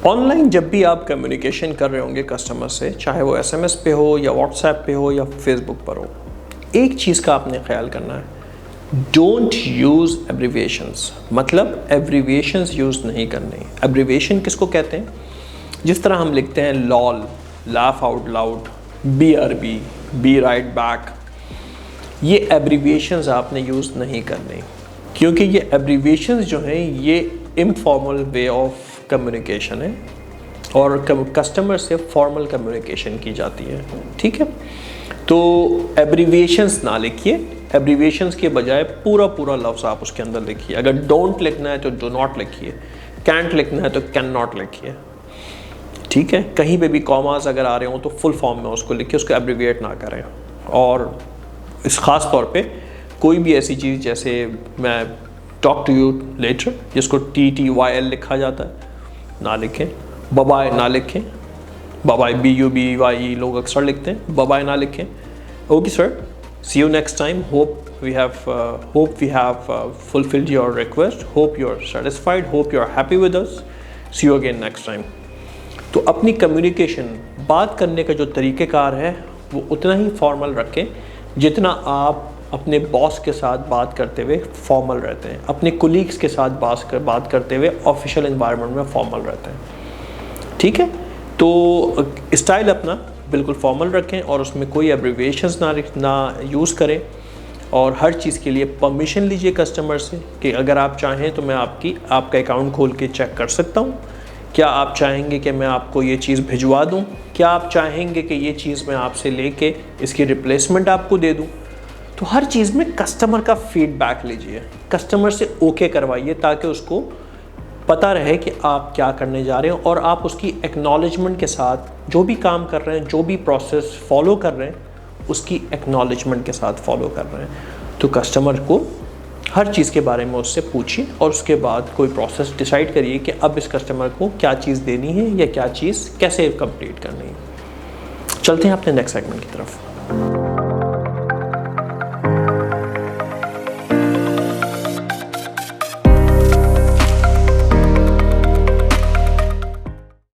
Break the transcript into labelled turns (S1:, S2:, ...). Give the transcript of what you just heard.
S1: Online जब भी आप कम्युनिकेशन कर रहे होंगे कस्टमर से, चाहे वो SMS पे हो या व्हाट्सएप पे हो या फेसबुक पर हो, एक चीज़ का आपने ख्याल करना है, डोंट यूज़ एब्रीविएशंस। मतलब एब्रीविएशंस यूज़ नहीं करने। एब्रीविएशन किसको कहते हैं? जिस तरह हम लिखते हैं LOL, laugh out loud, BRB, B right back, ये एब्रीविएशंस आपने यूज़ नहीं करने, क्योंकि ये एब्रीविएशंस जो हैं ये इनफॉर्मल वे ऑफ कम्युनिकेशन है और कस्टमर से फॉर्मल कम्युनिकेशन की जाती है। ठीक है, तो एब्रीविएशंस ना लिखिए, एब्रीविएशंस के बजाय पूरा पूरा लफ्ज़ आप उसके अंदर लिखिए। अगर डोंट लिखना है तो डो नॉट लिखिए, कैंट लिखना है तो कैन नॉट लिखिए। ठीक है, कहीं पे भी कॉमास अगर आ रहे हो तो फुल फॉर्म में उसको लिखिए, उसको एब्रीविएट ना करें। और इस ख़ास तौर पे कोई भी ऐसी चीज़ जैसे मैं टॉक टू यू लेटर, जिसको TTYL लिखा जाता है, ना लिखें। बाय ना लिखें, बाय BUBYE लोग अक्सर लिखते हैं, बाय ना लिखें। Okay sir, see you next time, hope we have fulfilled your request, hope you are satisfied, hope you are happy with us, see you again next time. तो अपनी कम्युनिकेशन, बात करने का जो तरीक़ेकार है वो उतना ही फॉर्मल रखें जितना आप अपने बॉस के साथ बात करते हुए फॉर्मल रहते हैं, अपने कोलीग्स के साथ बात करते हुए ऑफिशियल एनवायरनमेंट में फॉर्मल रहते हैं। ठीक है, तो स्टाइल अपना बिल्कुल फॉर्मल रखें और उसमें कोई एब्रीविएशंस ना यूज़ करें। और हर चीज़ के लिए परमिशन लीजिए कस्टमर से कि अगर आप चाहें तो मैं आपका अकाउंट खोल के चेक कर सकता हूँ, क्या आप चाहेंगे कि मैं आपको ये चीज़ भिजवा दूँ, क्या आप चाहेंगे कि ये चीज़ मैं आपसे लेके इसकी रिप्लेसमेंट आपको दे दूँ। तो हर चीज़ में कस्टमर का फीडबैक लीजिए, कस्टमर से ओके करवाइए ताकि उसको पता रहे कि आप क्या करने जा रहे हैं और आप उसकी एक्नॉलेजमेंट के साथ जो भी काम कर रहे हैं, जो भी प्रोसेस फॉलो कर रहे हैं, उसकी एक्नॉलेजमेंट के साथ फॉलो कर रहे हैं। तो कस्टमर को हर चीज़ के बारे में उससे पूछिए और उसके बाद कोई प्रोसेस डिसाइड करिए कि अब इस कस्टमर को क्या चीज़ देनी है या क्या चीज़ कैसे कंप्लीट करनी है। चलते हैं अपने नेक्स्ट सेगमेंट की तरफ।